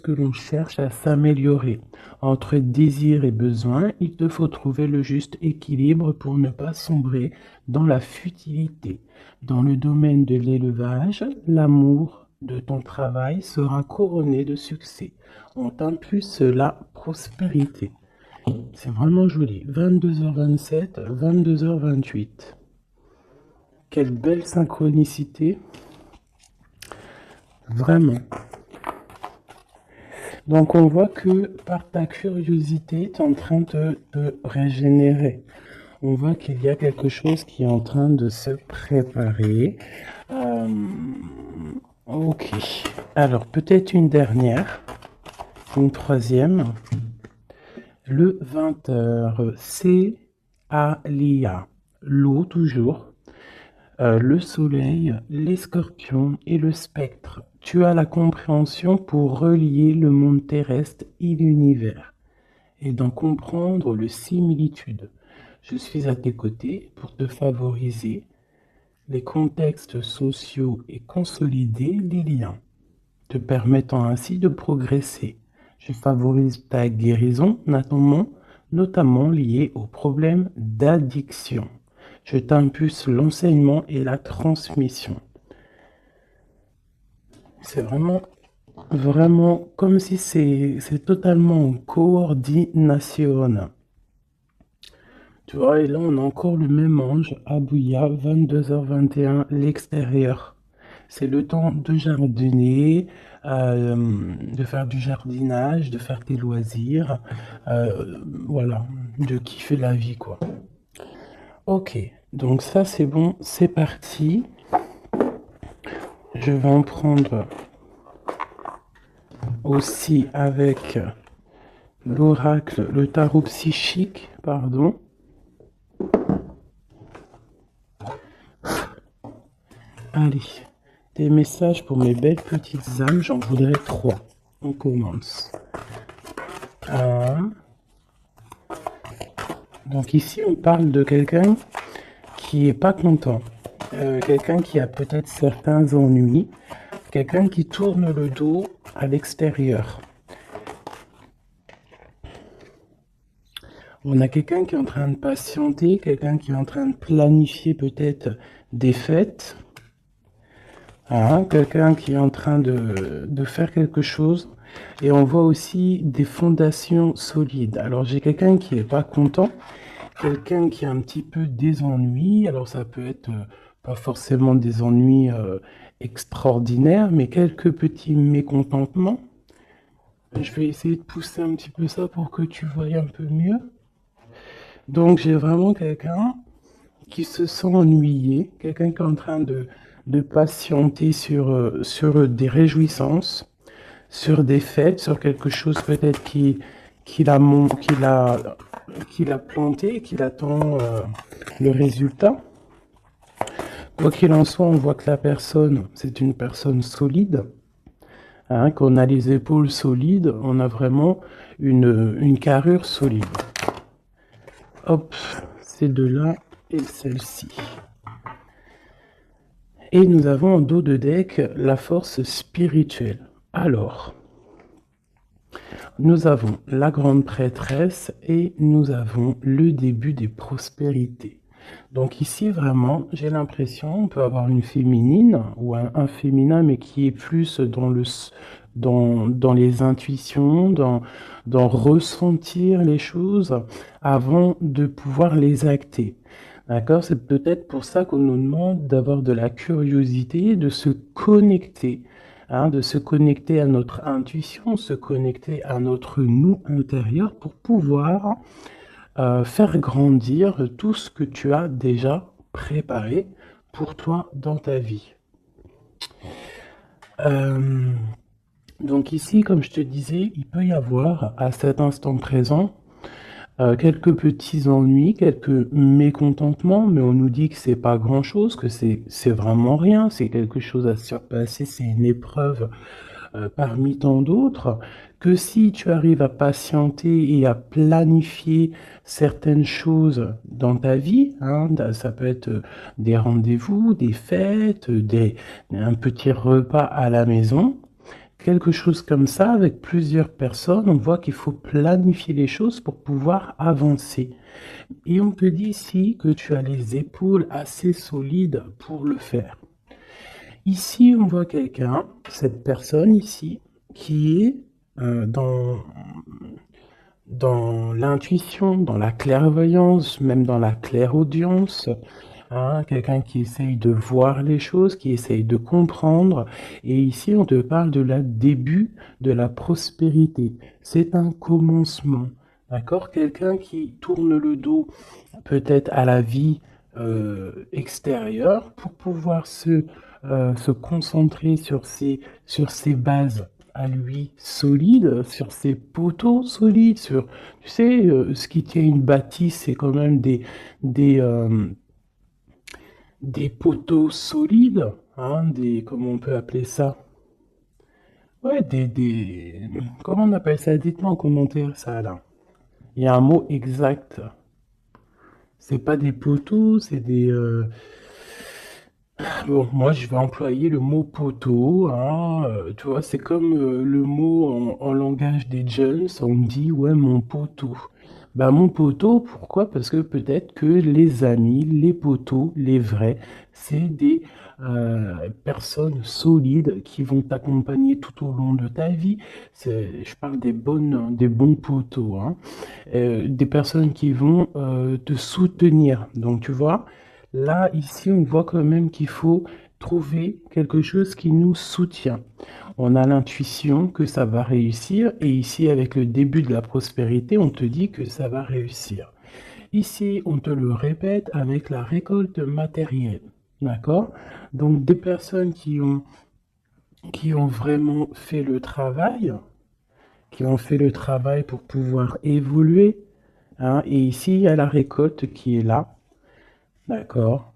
lorsque l'on cherche à s'améliorer. Entre désir et besoin, il te faut trouver le juste équilibre pour ne pas sombrer dans la futilité. Dans le domaine de l'élevage, l'amour de ton travail sera couronné de succès. On t'impulse la prospérité. C'est vraiment joli. 22h27, 22h28. Quelle belle synchronicité. Vraiment. Donc on voit que par ta curiosité, tu es en train de te régénérer. On voit qu'il y a quelque chose qui est en train de se préparer. Ok. Alors peut-être une dernière, une troisième. Le 20h, c'est Alia. L'eau toujours. Le soleil, les scorpions et le spectre. Tu as la compréhension pour relier le monde terrestre et l'univers et d'en comprendre le similitude. Je suis à tes côtés pour te favoriser les contextes sociaux et consolider les liens, te permettant ainsi de progresser. Je favorise ta guérison, notamment liée aux problèmes d'addiction. Je t'impulse l'enseignement et la transmission. C'est vraiment comme si c'est totalement en coordination. Tu vois, et là, on a encore le même ange, Abouya, 22h21, l'extérieur. C'est le temps de jardiner, de faire du jardinage, de faire tes loisirs, voilà, de kiffer la vie, quoi. Ok, donc ça c'est bon, c'est parti. Je vais en prendre aussi avec l'oracle, le tarot psychique, pardon. Allez, des messages pour mes belles petites âmes, j'en voudrais 3. On commence. 1. Donc ici, on parle de quelqu'un qui est pas content. Quelqu'un qui a peut-être certains ennuis. Quelqu'un qui tourne le dos à l'extérieur. On a quelqu'un qui est en train de patienter, quelqu'un qui est en train de planifier peut-être des fêtes. Quelqu'un qui est en train de faire quelque chose. Et on voit aussi des fondations solides. Alors j'ai quelqu'un qui n'est pas content, quelqu'un qui a un petit peu des ennuis. Alors ça peut être pas forcément des ennuis extraordinaires, mais quelques petits mécontentements. Je vais essayer de pousser un petit peu ça pour que tu vois un peu mieux. Donc j'ai vraiment quelqu'un qui se sent ennuyé, quelqu'un qui est en train de patienter sur des réjouissances, sur des fêtes, sur quelque chose peut-être qu'il a planté, qu'il attend le résultat. Quoi qu'il en soit, on voit que la personne, c'est une personne solide, qu'on a les épaules solides, on a vraiment une carrure solide. Hop, ces deux-là et celle-ci. Et nous avons en dos de deck la force spirituelle. Alors, nous avons la grande prêtresse et nous avons le début des prospérités. Donc ici, vraiment, j'ai l'impression, on peut avoir une féminine ou un féminin, mais qui est plus dans les intuitions, dans ressentir les choses avant de pouvoir les acter. D'accord? C'est peut-être pour ça qu'on nous demande d'avoir de la curiosité, de se connecter, de se connecter à notre intuition, se connecter à notre nous intérieur pour pouvoir faire grandir tout ce que tu as déjà préparé pour toi dans ta vie. Donc ici, comme je te disais, il peut y avoir à cet instant présent quelques petits ennuis, quelques mécontentements, mais on nous dit que c'est pas grand-chose, que c'est vraiment rien, c'est quelque chose à surpasser, c'est une épreuve parmi tant d'autres, que si tu arrives à patienter et à planifier certaines choses dans ta vie, ça peut être des rendez-vous, des fêtes, un petit repas à la maison, quelque chose comme ça, avec plusieurs personnes, on voit qu'il faut planifier les choses pour pouvoir avancer. Et on te dit ici que tu as les épaules assez solides pour le faire. Ici, on voit quelqu'un, cette personne ici, qui est dans l'intuition, dans la clairvoyance, même dans la clairaudience, hein, quelqu'un qui essaye de voir les choses, qui essaye de comprendre. Et ici, on te parle de la début de la prospérité. C'est un commencement, d'accord? Quelqu'un qui tourne le dos peut-être à la vie extérieure pour pouvoir se concentrer sur ses bases à lui solides, sur ses poteaux solides, sur, tu sais, ce qui tient une bâtisse, c'est quand même des, euh, des poteaux solides, hein, comment on peut appeler ça? Ouais, comment on appelle ça? Dites-moi en commentaire ça là. Il y a un mot exact. C'est pas des poteaux, c'est bon, moi je vais employer le mot poteau, hein, tu vois, c'est comme le mot en langage des jeunes, on me dit ouais mon poteau. Bah mon poteau, pourquoi? Parce que peut-être que les amis, les poteaux, les vrais, c'est des personnes solides qui vont t'accompagner tout au long de ta vie. Je parle des bons poteaux, hein. Des personnes qui vont te soutenir. Donc tu vois. Là, ici, on voit quand même qu'il faut trouver quelque chose qui nous soutient. On a l'intuition que ça va réussir et ici, avec le début de la prospérité, on te dit que ça va réussir. Ici, on te le répète avec la récolte matérielle. D'accord? Donc, des personnes qui ont vraiment fait le travail, qui ont fait le travail pour pouvoir évoluer, hein, et ici, il y a la récolte qui est là. D'accord?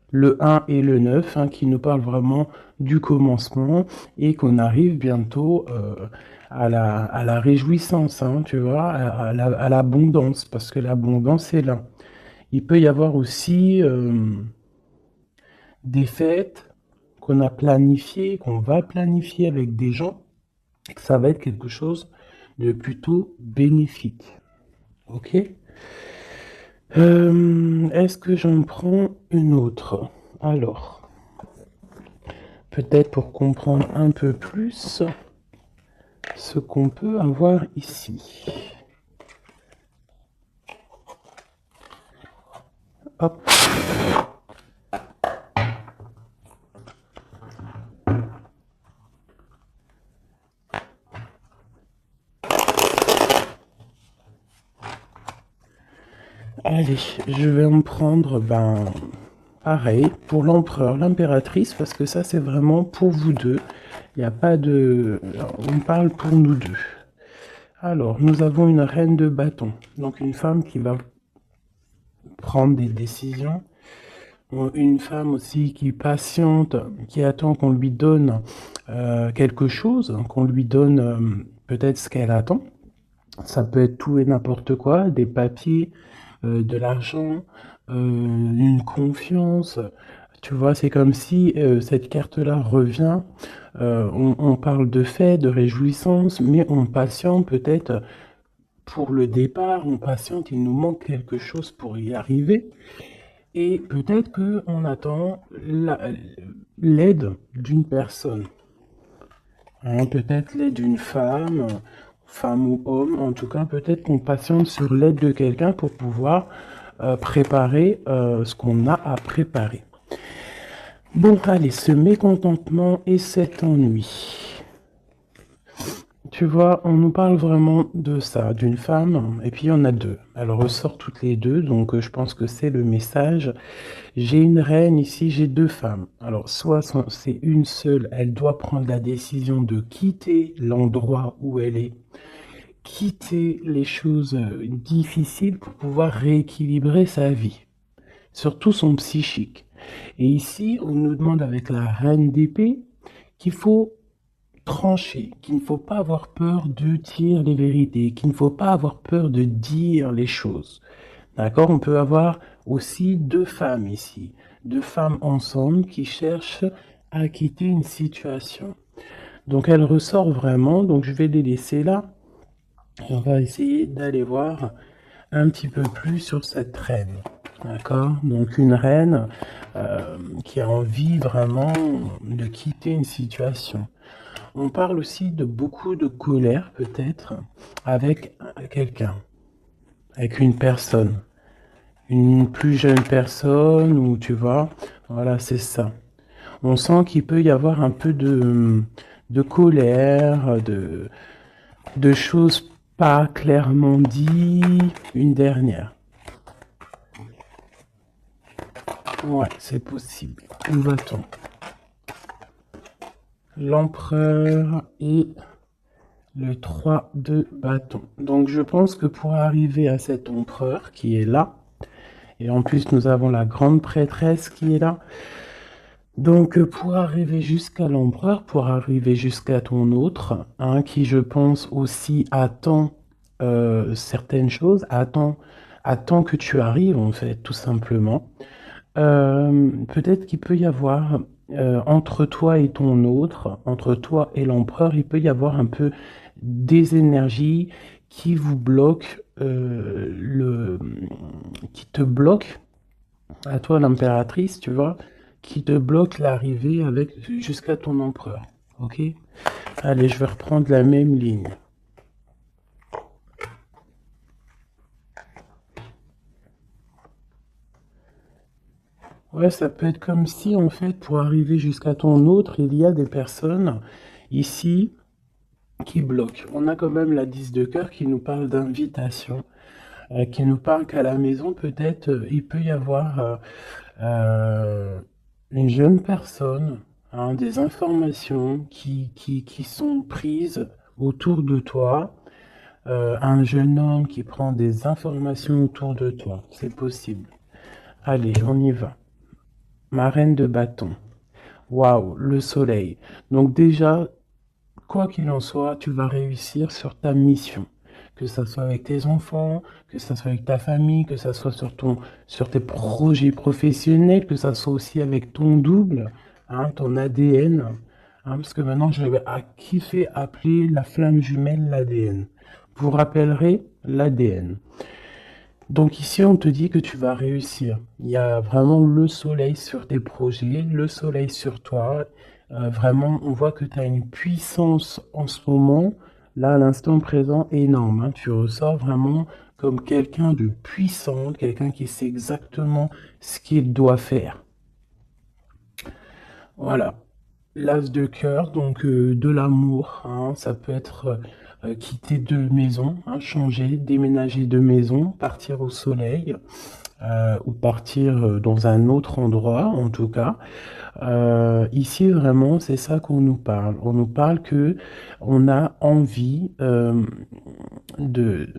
Le 1 et le 9, hein, qui nous parlent vraiment du commencement et qu'on arrive bientôt à la réjouissance, hein, tu vois, à l'abondance, parce que l'abondance est là. Il peut y avoir aussi des fêtes qu'on a planifiées, qu'on va planifier avec des gens, et que ça va être quelque chose de plutôt bénéfique. Ok? Est-ce que j'en prends une autre? Alors, peut-être pour comprendre un peu plus ce qu'on peut avoir ici. Hop. Allez, je vais en prendre, pareil, pour l'empereur, l'impératrice, parce que ça, c'est vraiment pour vous deux. Il n'y a pas de... On parle pour nous deux. Alors, nous avons une reine de bâton, donc une femme qui va prendre des décisions. Une femme aussi qui patiente, qui attend qu'on lui donne quelque chose, qu'on lui donne peut-être ce qu'elle attend. Ça peut être tout et n'importe quoi, des papiers, de l'argent, une confiance. Tu vois, c'est comme si cette carte-là revient. On parle de fait, de réjouissance, mais on patiente peut-être pour le départ, on patiente, il nous manque quelque chose pour y arriver. Et peut-être qu'on attend l'aide d'une personne. Hein, peut-être l'aide d'une femme, femme ou homme. En tout cas, peut-être qu'on patiente sur l'aide de quelqu'un pour pouvoir préparer ce qu'on a à préparer. Bon, allez, ce mécontentement et cet ennui. Tu vois, on nous parle vraiment de ça, d'une femme, et puis il y en a deux. Elle ressort toutes les deux, donc je pense que c'est le message. J'ai une reine ici, j'ai deux femmes. Alors, soit c'est une seule, elle doit prendre la décision de quitter l'endroit où elle est, quitter les choses difficiles pour pouvoir rééquilibrer sa vie, surtout son psychique. Et ici, on nous demande avec la reine d'épée qu'il faut trancher, qu'il ne faut pas avoir peur de dire les vérités, qu'il ne faut pas avoir peur de dire les choses. D'accord? On peut avoir aussi deux femmes ici, deux femmes ensemble qui cherchent à quitter une situation. Donc elle ressort vraiment, donc je vais les laisser là. Et on va essayer d'aller voir un petit peu plus sur cette reine. D'accord? Donc une reine qui a envie vraiment de quitter une situation. On parle aussi de beaucoup de colère peut-être avec quelqu'un, avec une personne. Une plus jeune personne ou tu vois, voilà, c'est ça. On sent qu'il peut y avoir un peu de colère, de choses pas clairement dites. Une dernière. Ouais, c'est possible. Où va-t-on? L'empereur et le 3 de bâton. Donc je pense que pour arriver à cet empereur qui est là, et en plus nous avons la grande prêtresse qui est là, donc pour arriver jusqu'à l'empereur, pour arriver jusqu'à ton autre, hein, qui je pense aussi attend certaines choses, attend que tu arrives en fait, tout simplement. Peut-être qu'il peut y avoir entre toi et ton autre, entre toi et l'empereur, il peut y avoir un peu des énergies qui vous bloquent, qui te bloquent, à toi l'impératrice, tu vois, qui te bloquent l'arrivée avec jusqu'à ton empereur. Ok? Allez, je vais reprendre la même ligne. Ouais, ça peut être comme si, en fait, pour arriver jusqu'à ton autre, il y a des personnes ici qui bloquent. On a quand même la 10 de cœur qui nous parle d'invitation, qui nous parle qu'à la maison, peut-être, il peut y avoir une jeune personne, hein, des informations qui sont prises autour de toi, un jeune homme qui prend des informations autour de toi. C'est possible. Allez, on y va. Ma reine de bâton. Waouh, le soleil. Donc déjà, quoi qu'il en soit, tu vas réussir sur ta mission. Que ça soit avec tes enfants, que ça soit avec ta famille, que ça soit sur tes projets professionnels, que ça soit aussi avec ton double, hein, ton ADN. Hein, parce que maintenant, je vais kiffer appeler la flamme jumelle l'ADN. Vous rappellerez l'ADN. Donc ici, on te dit que tu vas réussir. Il y a vraiment le soleil sur tes projets, le soleil sur toi. Vraiment, on voit que tu as une puissance en ce moment, là, à l'instant présent, énorme. Hein. Tu ressors vraiment comme quelqu'un de puissant, quelqu'un qui sait exactement ce qu'il doit faire. Voilà. L'as de cœur, donc de l'amour, hein, ça peut être quitter de maison, hein, changer, déménager de maison, partir au soleil ou partir dans un autre endroit en tout cas. Ici vraiment c'est ça qu'on nous parle. On nous parle que on a envie de,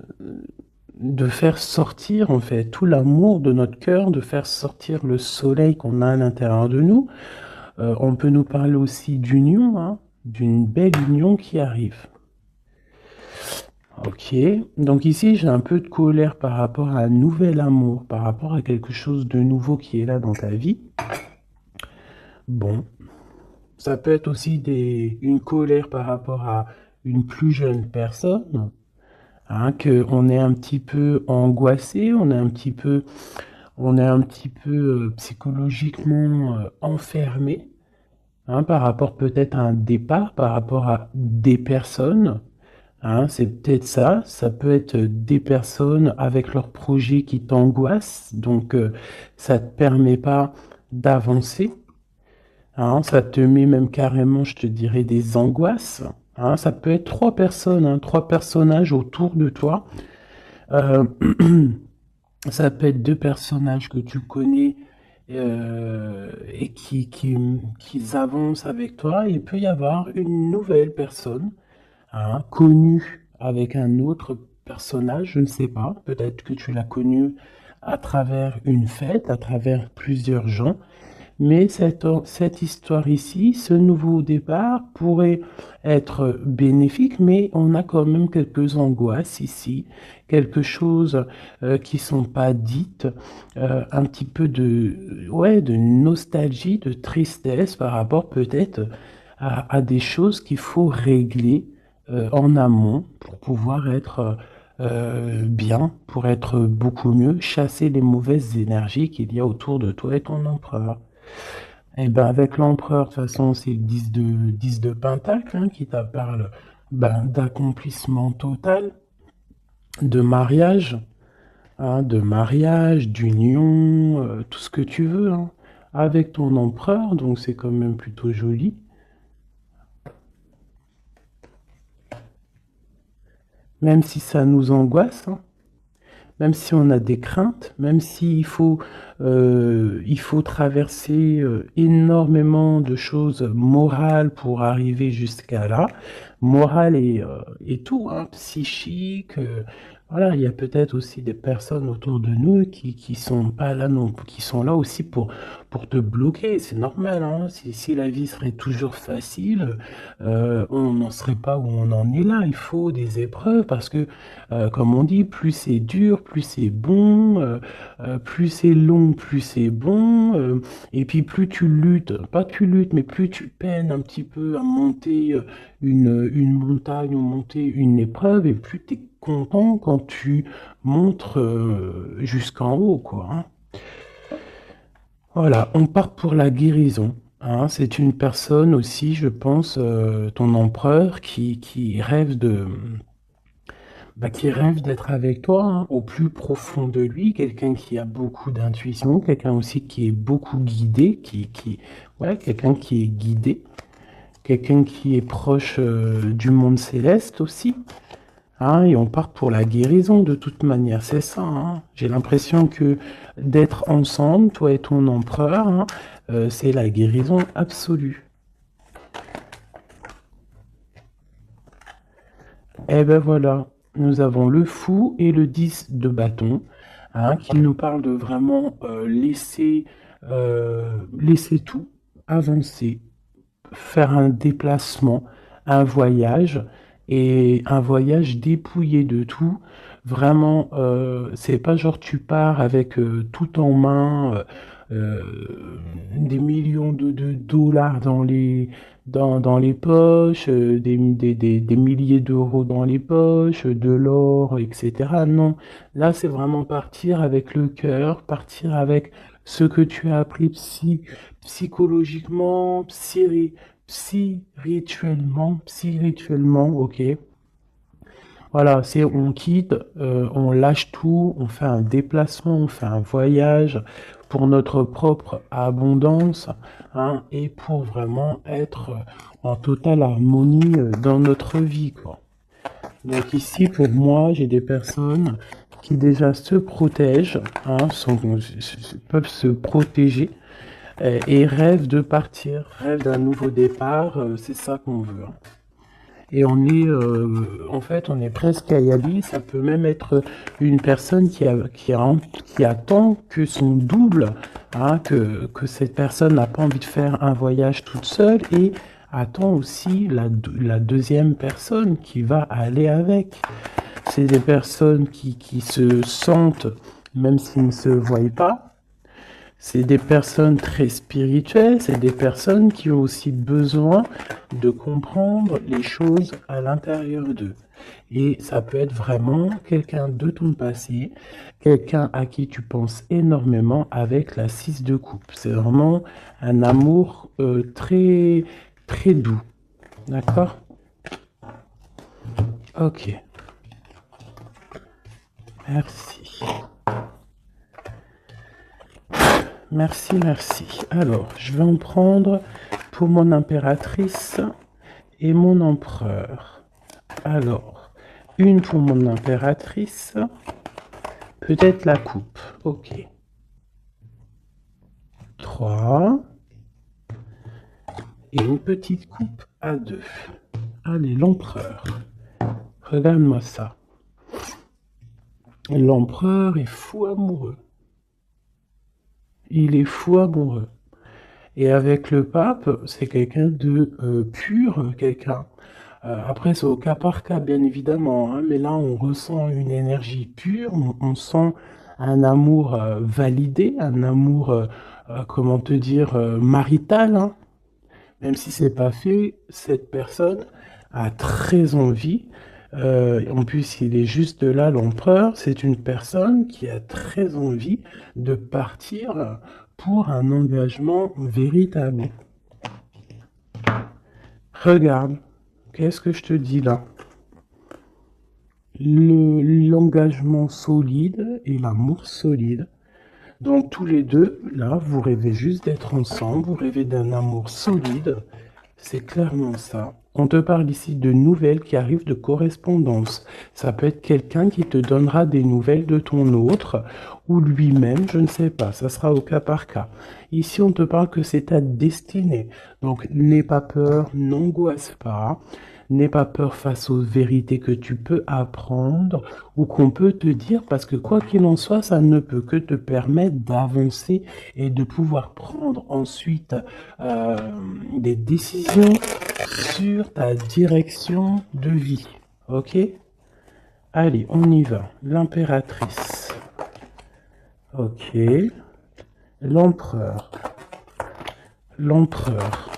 de faire sortir en fait tout l'amour de notre cœur, de faire sortir le soleil qu'on a à l'intérieur de nous. On peut nous parler aussi d'union, hein, d'une belle union qui arrive. Ok, donc ici j'ai un peu de colère par rapport à un nouvel amour, par rapport à quelque chose de nouveau qui est là dans ta vie. Bon, ça peut être aussi une colère par rapport à une plus jeune personne, hein, que on est un petit peu angoissé, on est un petit peu psychologiquement enfermé. Hein, par rapport peut-être à un départ, par rapport à des personnes. Hein, c'est peut-être ça. Ça peut être des personnes avec leurs projets qui t'angoissent. Donc, ça ne te permet pas d'avancer. Hein, ça te met même carrément, je te dirais, des angoisses. Hein, ça peut être trois personnes, hein, trois personnages autour de toi. Euh, Ça peut être deux personnages que tu connais et qui avancent avec toi. Il peut y avoir une nouvelle personne, hein, connue avec un autre personnage, je ne sais pas. Peut-être que tu l'as connue à travers une fête, à travers plusieurs gens. Mais cette histoire ici, ce nouveau départ pourrait être bénéfique, mais on a quand même quelques angoisses ici, quelque chose qui sont pas dites, un petit peu de nostalgie, de tristesse par rapport peut-être à des choses qu'il faut régler en amont pour pouvoir être bien, pour être beaucoup mieux, chasser les mauvaises énergies qu'il y a autour de toi et ton empereur. Et ben avec l'empereur, de toute façon, c'est le 10 de Pentacle hein, qui t'a parle ben, d'accomplissement total, de mariage, d'union, tout ce que tu veux, hein, avec ton empereur, donc c'est quand même plutôt joli. Même si ça nous angoisse, hein, même si on a des craintes, même s'il il faut traverser énormément de choses morales pour arriver jusqu'à là, morale et tout, hein, psychique. Voilà, il y a peut-être aussi des personnes autour de nous qui sont pas là non, qui sont là aussi pour te bloquer. C'est normal, hein. Si la vie serait toujours facile, on n'en serait pas où on en est là. Il faut des épreuves parce que comme on dit, plus c'est dur, plus c'est bon, plus c'est long, plus c'est bon, et puis plus tu luttes, pas tu luttes, mais plus tu peines un petit peu à monter une montagne ou monter une épreuve, et plus tu es content quand tu montes jusqu'en haut, quoi, hein. Voilà, on part pour la guérison, hein. C'est une personne aussi, je pense, ton empereur, qui rêve qui rêve d'être avec toi, hein, au plus profond de lui, quelqu'un qui a beaucoup d'intuition, quelqu'un aussi qui est beaucoup guidé, ouais, quelqu'un qui est guidé, quelqu'un qui est proche du monde céleste aussi, hein, et on part pour la guérison de toute manière, c'est ça, hein. J'ai l'impression que d'être ensemble, toi et ton empereur, hein, c'est la guérison absolue. Et ben voilà, nous avons le fou et le 10 de bâton, hein, qui nous parlent de vraiment laisser tout, avancer, faire un déplacement, un voyage, et un voyage dépouillé de tout. Vraiment, c'est pas genre tu pars avec tout en main, des millions de dollars dans les poches, des milliers d'euros dans les poches, de l'or, etc. Non, là c'est vraiment partir avec le cœur, partir avec ce que tu as appris psychologiquement, spirituellement, ok. Voilà, c'est on quitte, on lâche tout, on fait un déplacement, on fait un voyage pour notre propre abondance, hein, et pour vraiment être en totale harmonie dans notre vie, quoi. Donc ici, pour moi, j'ai des personnes qui déjà se protègent, hein, peuvent se protéger et rêvent de partir, rêvent d'un nouveau départ, c'est ça qu'on veut, hein. Et en fait, on est presque à y aller. Ça peut même être une personne qui attend que son double, hein, que cette personne n'a pas envie de faire un voyage toute seule et attend aussi la deuxième personne qui va aller avec. C'est des personnes qui se sentent, même s'ils ne se voient pas, c'est des personnes très spirituelles, c'est des personnes qui ont aussi besoin de comprendre les choses à l'intérieur d'eux. Et ça peut être vraiment quelqu'un de ton passé, quelqu'un à qui tu penses énormément avec la 6 de coupe. C'est vraiment un amour très, très doux. D'accord? Ok. Merci. Merci, merci. Alors, je vais en prendre pour mon impératrice et mon empereur. Alors, une pour mon impératrice, peut-être la coupe. Ok. 3. Et une petite coupe à 2. Allez, l'empereur. Regarde-moi ça. L'empereur est fou amoureux. Il est fou amoureux. Et avec le pape, c'est quelqu'un de pur, quelqu'un. Après, c'est au cas par cas, bien évidemment, hein, mais là, on ressent une énergie pure, on sent un amour validé, un amour, comment te dire, marital, hein. Même si c'est pas fait, cette personne a très envie. En plus, il est juste là, l'empereur. C'est une personne qui a très envie de partir pour un engagement véritable. Regarde, qu'est-ce que je te dis là? L'engagement solide et l'amour solide. Donc tous les deux, là, vous rêvez juste d'être ensemble, vous rêvez d'un amour solide. C'est clairement ça. On te parle ici de nouvelles qui arrivent de correspondance. Ça peut être quelqu'un qui te donnera des nouvelles de ton autre, ou lui-même, je ne sais pas, ça sera au cas par cas. Ici, on te parle que c'est ta destinée. Donc, n'aie pas peur, n'angoisse pas. N'aie pas peur face aux vérités que tu peux apprendre ou qu'on peut te dire, parce que quoi qu'il en soit, ça ne peut que te permettre d'avancer et de pouvoir prendre ensuite euh, des décisions sur ta direction de vie. Ok? Allez, on y va. L'impératrice. Ok. L'empereur. L'empereur.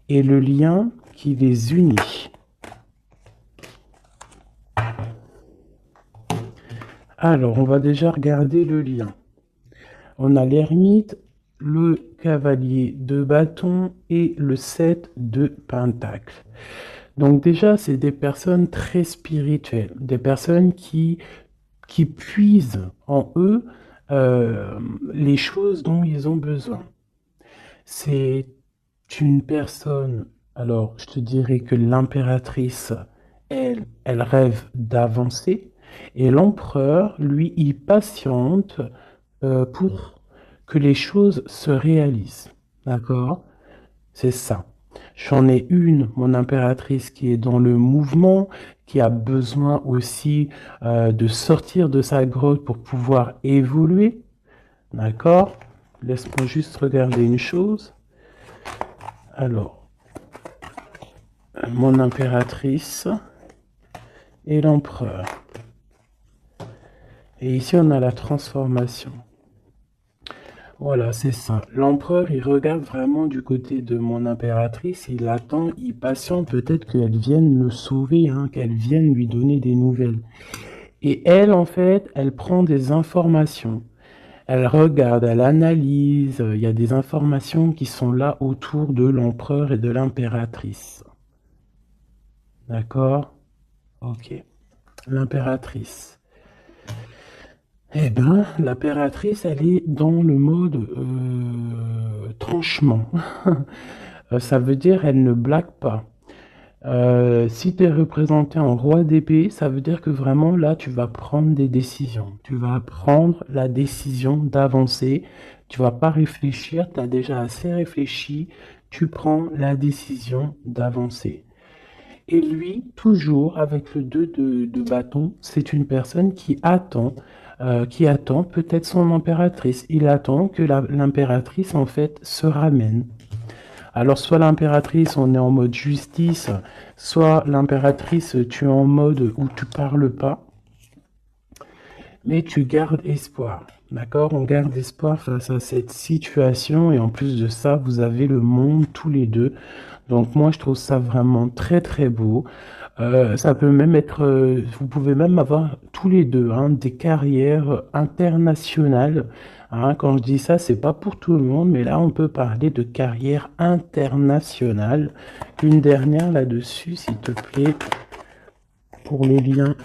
Et le lien qui les unit. Alors, on va déjà regarder le lien. On a l'ermite, le cavalier de bâton et le 7 de pentacle. Donc déjà, c'est des personnes très spirituelles, des personnes qui puisent en eux les choses dont ils ont besoin. C'est une personne, alors je te dirais que l'impératrice, elle rêve d'avancer, et l'empereur, lui, il patiente pour que les choses se réalisent. D'accord? C'est ça. J'en ai une, mon impératrice, qui est dans le mouvement, qui a besoin aussi de sortir de sa grotte pour pouvoir évoluer. D'accord? Laisse-moi juste regarder une chose. Alors, mon impératrice et l'empereur. Et ici, on a la transformation. Voilà, c'est ça. L'empereur, il regarde vraiment du côté de mon impératrice, il attend, il patiente peut-être qu'elle vienne le sauver, hein, qu'elle vienne lui donner des nouvelles. Et elle, en fait, elle prend des informations. Elle regarde, elle analyse, il y a des informations qui sont là autour de l'empereur et de l'impératrice. D'accord? Ok. L'impératrice. Eh ben, l'impératrice, elle est dans le mode tranchement. Ça veut dire elle ne blague pas. Si tu es représenté en roi d'épée, ça veut dire que vraiment là, tu vas prendre des décisions. Tu vas prendre la décision d'avancer. Tu vas pas réfléchir, tu as déjà assez réfléchi. Tu prends la décision d'avancer. Et lui, toujours avec le 2 de bâton, c'est une personne qui attend peut-être son impératrice. Il attend que l'impératrice, en fait, se ramène. Alors, soit l'impératrice, on est en mode justice, soit l'impératrice, tu es en mode où tu parles pas, mais tu gardes espoir. D'accord? On garde espoir face à cette situation et en plus de ça, vous avez le monde tous les deux. Donc moi, je trouve ça vraiment très très beau. Ça peut même être, vous pouvez même avoir tous les deux hein, des carrières internationales. Hein. Quand je dis ça, c'est pas pour tout le monde, mais là, on peut parler de carrière internationale. Une dernière là-dessus, s'il te plaît, pour le lien.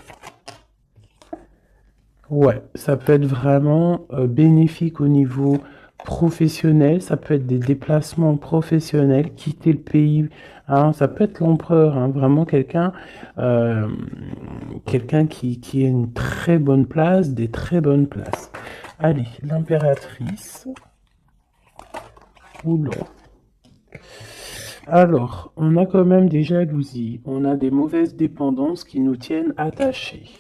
Ouais, ça peut être vraiment bénéfique au niveau professionnel, ça peut être des déplacements professionnels, quitter le pays, hein, ça peut être l'empereur, hein, vraiment euh, quelqu'un qui a une très bonne place, des très bonnes places. Allez, l'impératrice. Oula. Alors, on a quand même des jalousies, on a des mauvaises dépendances qui nous tiennent attachés.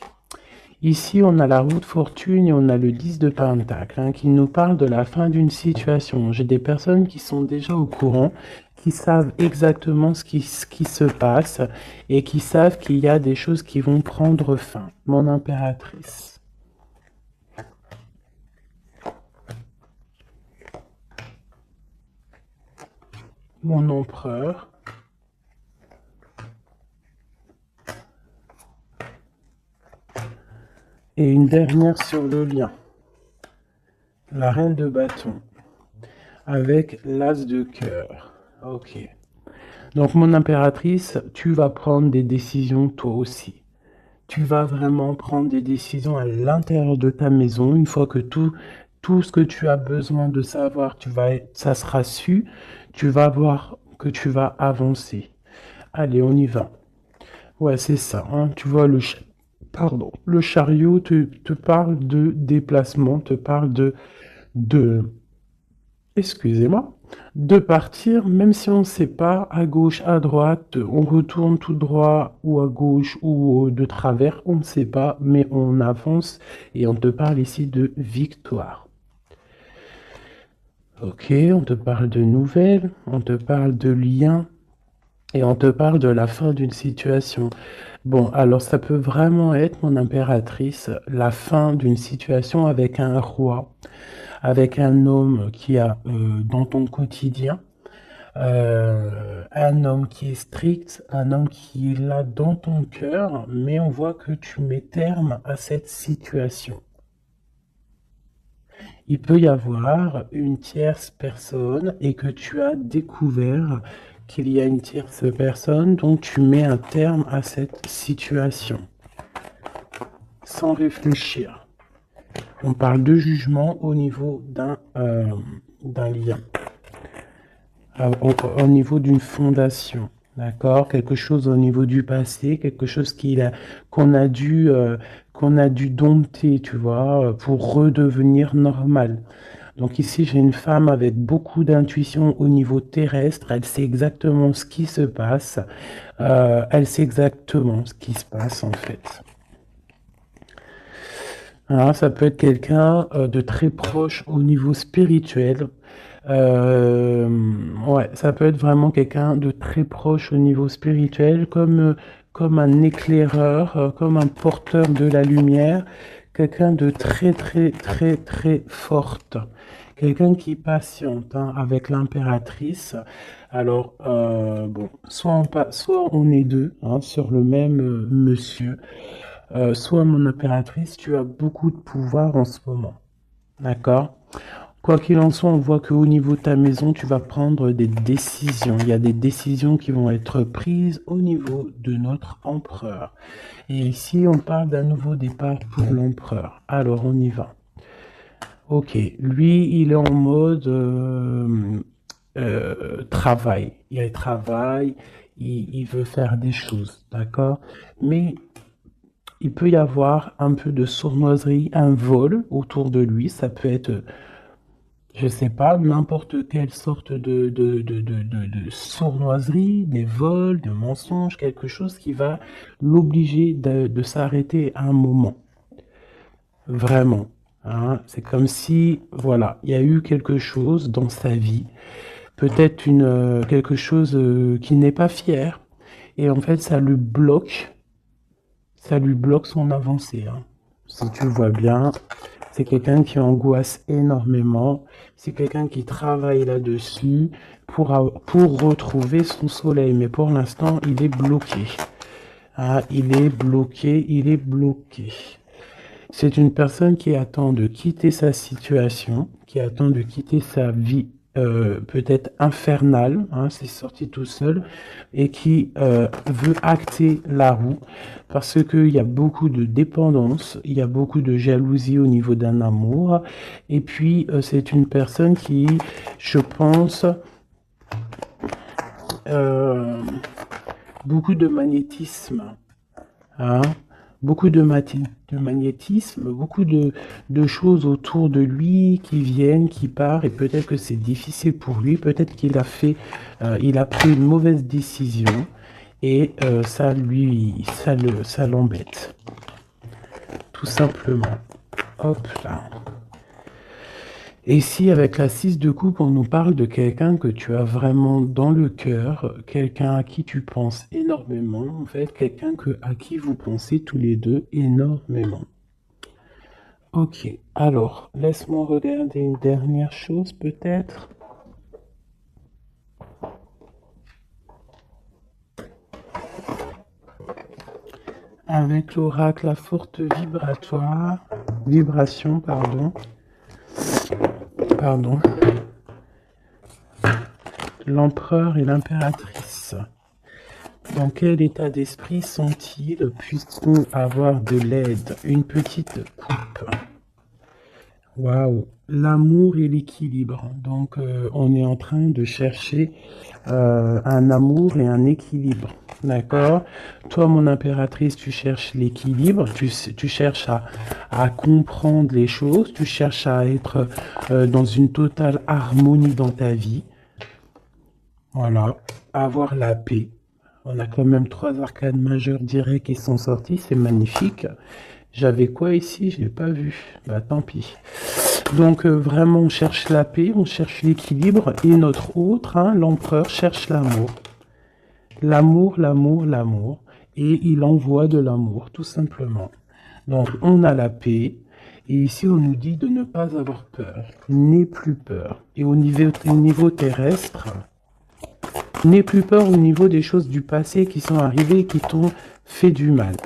Ici, on a la roue de fortune et on a le 10 de pentacle hein, qui nous parle de la fin d'une situation. J'ai des personnes qui sont déjà au courant, qui savent exactement ce qui se passe et qui savent qu'il y a des choses qui vont prendre fin. Mon impératrice. mon empereur. Et une dernière sur le lien. La reine de bâton. Avec l'as de cœur. Ok. Donc mon impératrice, tu vas prendre des décisions toi aussi. Tu vas vraiment prendre des décisions à l'intérieur de ta maison. Une fois que tout ce que tu as besoin de savoir, ça sera su. Tu vas voir que tu vas avancer. Allez, on y va. Ouais, c'est ça. Hein. Tu vois, le chariot te parle de déplacement, te parle de excusez-moi, de partir, même si on ne sait pas, à gauche, à droite, on retourne tout droit ou à gauche ou de travers, on ne sait pas, mais on avance et on te parle ici de victoire. Ok, on te parle de nouvelles, on te parle de liens et on te parle de la fin d'une situation. Bon, alors ça peut vraiment être, mon impératrice, la fin d'une situation avec un roi, avec un homme qui a dans ton quotidien, un homme qui est strict, un homme qui est là dans ton cœur, mais on voit que tu mets terme à cette situation. Il peut y avoir une tierce personne et que tu as découvert qu'il y a une tierce personne, donc tu mets un terme à cette situation sans réfléchir. On parle de jugement au niveau d'un lien, au niveau d'une fondation. D'accord? Quelque chose au niveau du passé, quelque chose qu'on qu'on a dû dompter, tu vois, pour redevenir normal. Donc ici, j'ai une femme avec beaucoup d'intuition au niveau terrestre. Elle sait exactement ce qui se passe. Elle sait exactement ce qui se passe, en fait. Alors, ça peut être quelqu'un de très proche au niveau spirituel. Euh, ouais, ça peut être vraiment quelqu'un de très proche au niveau spirituel, comme un éclaireur, comme un porteur de la lumière, quelqu'un de très, très, très, très forte. Quelqu'un qui patiente hein, avec l'impératrice. Alors, bon, soit on est deux hein, sur le même monsieur. Soit mon impératrice, tu as beaucoup de pouvoir en ce moment. D'accord? Quoi qu'il en soit, on voit qu'au niveau de ta maison, tu vas prendre des décisions. Il y a des décisions qui vont être prises au niveau de notre empereur. Et ici, on parle d'un nouveau départ pour l'empereur. Alors, on y va. Ok, lui, il est en mode travail. Il travaille, il veut faire des choses, d'accord? Mais il peut y avoir un peu de sournoiserie, un vol autour de lui. Ça peut être, je sais pas, n'importe quelle sorte de sournoiserie, des vols, de mensonges, quelque chose qui va l'obliger de s'arrêter à un moment. Vraiment. Hein. C'est comme si, voilà, il y a eu quelque chose dans sa vie, peut-être quelque chose qu'il n'est pas fier. Et en fait, ça lui bloque son avancée. Hein. Si tu vois bien, c'est quelqu'un qui angoisse énormément. C'est quelqu'un qui travaille là-dessus pour retrouver son soleil. Mais pour l'instant, il est bloqué. Ah, il est bloqué, il est bloqué. C'est une personne qui attend de quitter sa situation, qui attend de quitter sa vie peut-être infernale, hein, c'est sorti tout seul, et qui veut acter la roue parce qu'il y a beaucoup de dépendance, il y a beaucoup de jalousie au niveau d'un amour, et puis c'est une personne qui, je pense, euh, beaucoup de magnétisme. Hein, beaucoup de magnétisme, beaucoup de choses autour de lui qui viennent, qui partent, et peut-être que c'est difficile pour lui, peut-être il a pris une mauvaise décision, et ça l'embête, tout simplement. Hop là. Et ici, avec la 6 de coupe, on nous parle de quelqu'un que tu as vraiment dans le cœur, quelqu'un à qui tu penses énormément, en fait, quelqu'un à qui vous pensez tous les deux énormément. Ok, alors, laisse-moi regarder une dernière chose peut-être. avec l'oracle à forte vibration, pardon, l'empereur et l'impératrice. Dans quel état d'esprit sont-ils? Puisse-t-on avoir de l'aide? Une petite coupe. Waouh, l'amour et l'équilibre. Donc, on est en train de chercher un amour et un équilibre. D'accord? Toi, mon impératrice, tu cherches l'équilibre, tu cherches à comprendre les choses, tu cherches à être dans une totale harmonie dans ta vie. Voilà, avoir la paix. On a quand même 3 arcanes majeures directs qui sont sortis, c'est magnifique. J'avais quoi ici? Je n'ai pas vu. Bah tant pis. Donc vraiment, on cherche la paix, on cherche l'équilibre. Et notre autre, hein, l'empereur, cherche l'amour. L'amour, l'amour, l'amour. Et il envoie de l'amour, tout simplement. Donc on a la paix. Et ici, on nous dit de ne pas avoir peur. N'aie plus peur. Et au niveau terrestre, n'aie plus peur au niveau des choses du passé qui sont arrivées et qui t'ont fait du mal.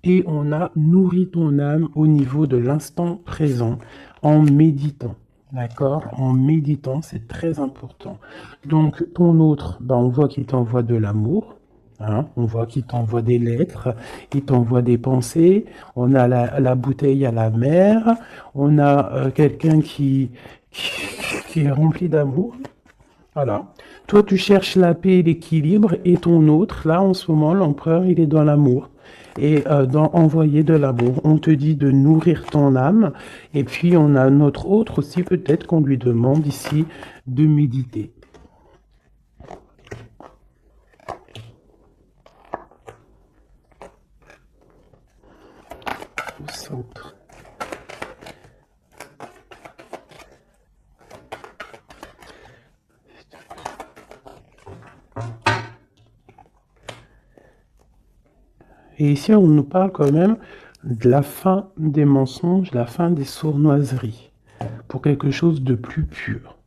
Et on a nourri ton âme au niveau de l'instant présent en méditant. D'accord? En méditant, c'est très important. Donc, ton autre, ben, on voit qu'il t'envoie de l'amour. Hein, on voit qu'il t'envoie des lettres, il t'envoie des pensées. On a la bouteille à la mer. On a quelqu'un qui est rempli d'amour. Voilà. Toi, tu cherches la paix et l'équilibre. Et ton autre, là, en ce moment, l'empereur, il est dans l'amour. Et dans envoyer de l'amour, on te dit de nourrir ton âme. Et puis, on a notre autre aussi, peut-être qu'on lui demande ici de méditer. Au centre. Et ici, on nous parle quand même de la fin des mensonges, la fin des sournoiseries, pour quelque chose de plus pur.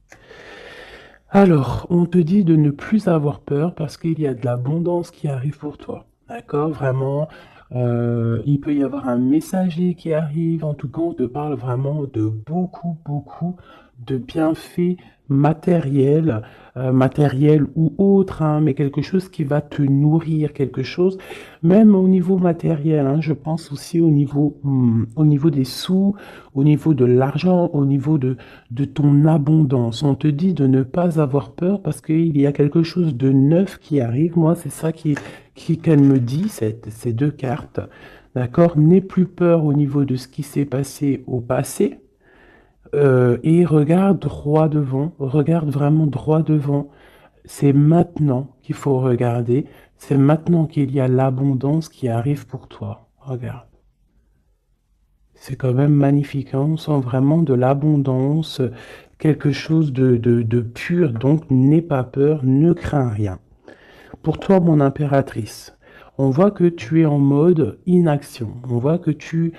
Alors, on te dit de ne plus avoir peur parce qu'il y a de l'abondance qui arrive pour toi. D'accord? Vraiment, il peut y avoir un messager qui arrive. En tout cas, on te parle vraiment de beaucoup, beaucoup de bienfaits matériels, matériels ou autres, hein, mais quelque chose qui va te nourrir, quelque chose, même au niveau matériel, hein, je pense aussi au niveau des sous, au niveau de l'argent, au niveau de ton abondance. On te dit de ne pas avoir peur parce qu'il y a quelque chose de neuf qui arrive. Moi, c'est ça qu'elle me dit, ces deux cartes. D'accord? N'aie plus peur au niveau de ce qui s'est passé au passé. Et regarde droit devant, regarde vraiment droit devant. C'est maintenant qu'il faut regarder, c'est maintenant qu'il y a l'abondance qui arrive pour toi. Regarde. C'est quand même magnifique, hein. On sent vraiment de l'abondance, quelque chose de pur, donc n'aie pas peur, ne crains rien. Pour toi, mon impératrice, on voit que tu es en mode inaction, on voit que tu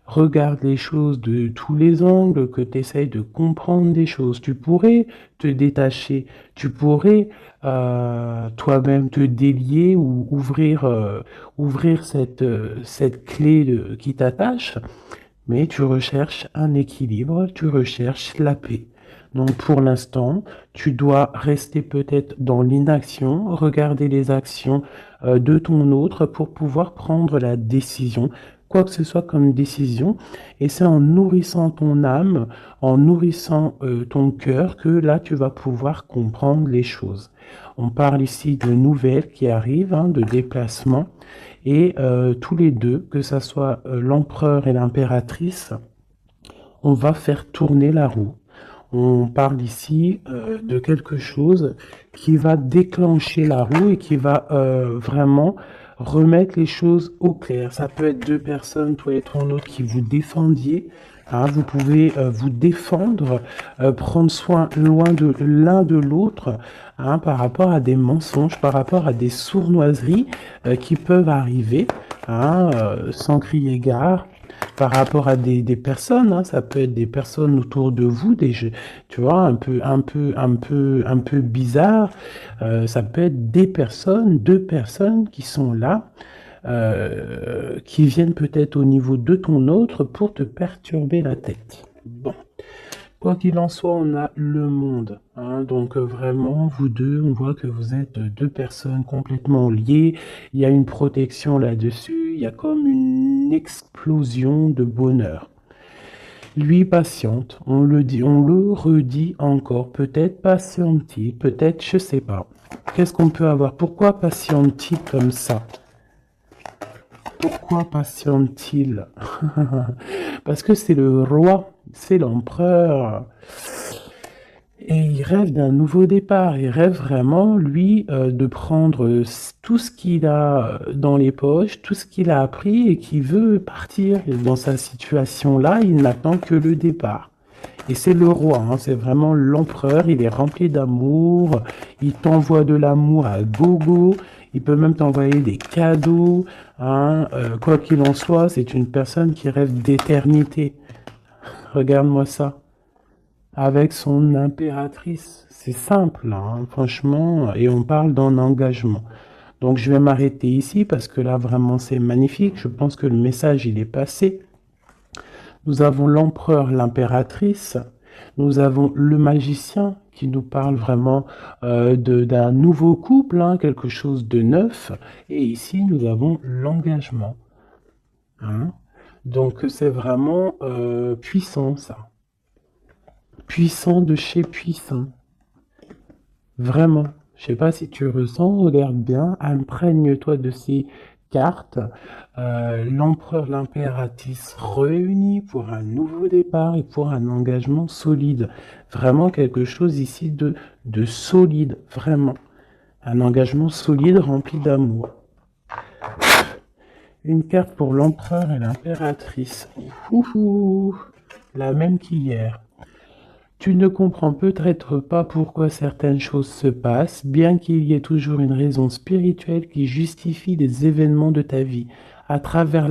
regarde les choses de tous les angles, que tu essayes de comprendre des choses. Tu pourrais te détacher, tu pourrais toi-même te délier ou ouvrir cette clé qui t'attache, mais tu recherches un équilibre, tu recherches la paix. Donc pour l'instant, tu dois rester peut-être dans l'inaction, regarder les actions de ton autre pour pouvoir prendre la décision, quoi que ce soit comme décision. Et c'est en nourrissant ton âme, en nourrissant ton cœur que là, tu vas pouvoir comprendre les choses. On parle ici de nouvelles qui arrivent, hein, de déplacements. Et tous les deux, que ce soit l'empereur et l'impératrice, on va faire tourner la roue. On parle ici de quelque chose qui va déclencher la roue et qui va vraiment remettre les choses au clair. Ça peut être deux personnes, toi et ton autre, qui vous défendiez. Hein, vous pouvez vous défendre, prendre soin loin de l'un de l'autre, hein, par rapport à des mensonges, par rapport à des sournoiseries qui peuvent arriver, hein, sans crier gare, par rapport à des personnes, hein, ça peut être des personnes autour de vous, tu vois, un peu bizarre. Ça peut être des personnes, deux personnes qui sont là, qui viennent peut-être au niveau de ton autre pour te perturber la tête. Bon. Quoi qu'il en soit, on a le monde. Hein, donc vraiment, vous deux, on voit que vous êtes deux personnes complètement liées. Il y a une protection là-dessus. Il y a comme une explosion de bonheur. Lui patiente, on le dit, on le redit encore. Peut-être patiente-t-il, peut-être, je sais pas. Qu'est-ce qu'on peut avoir? Pourquoi patiente-t-il comme ça? Pourquoi patiente-t-il? Parce que c'est le roi, c'est l'empereur. Et il rêve d'un nouveau départ. Il rêve vraiment, lui, de prendre tout ce qu'il a dans les poches, tout ce qu'il a appris et qui veut partir. Et dans sa situation-là, il n'attend que le départ. Et c'est le roi, hein, c'est vraiment l'empereur. Il est rempli d'amour. Il t'envoie de l'amour à gogo. Il peut même t'envoyer des cadeaux. Hein. Quoi qu'il en soit, c'est une personne qui rêve d'éternité. Regarde-moi ça. Avec son impératrice. C'est simple, hein, franchement, et on parle d'un engagement. Donc je vais m'arrêter ici parce que là, vraiment, c'est magnifique. Je pense que le message, il est passé. Nous avons l'empereur, l'impératrice. Nous avons le magicien qui nous parle vraiment d'un nouveau couple, hein, quelque chose de neuf. Et ici, nous avons l'engagement. Hein. Donc c'est vraiment puissant, ça. Puissant de chez puissant. Vraiment. Je sais pas si tu ressens, regarde bien, imprègne-toi de ces cartes. L'empereur, l'impératrice réunis pour un nouveau départ et pour un engagement solide. Vraiment quelque chose ici de solide, vraiment. Un engagement solide rempli d'amour. Une carte pour l'empereur et l'impératrice. La même qu'hier. Tu ne comprends peut-être pas pourquoi certaines choses se passent, bien qu'il y ait toujours une raison spirituelle qui justifie les événements de ta vie. À travers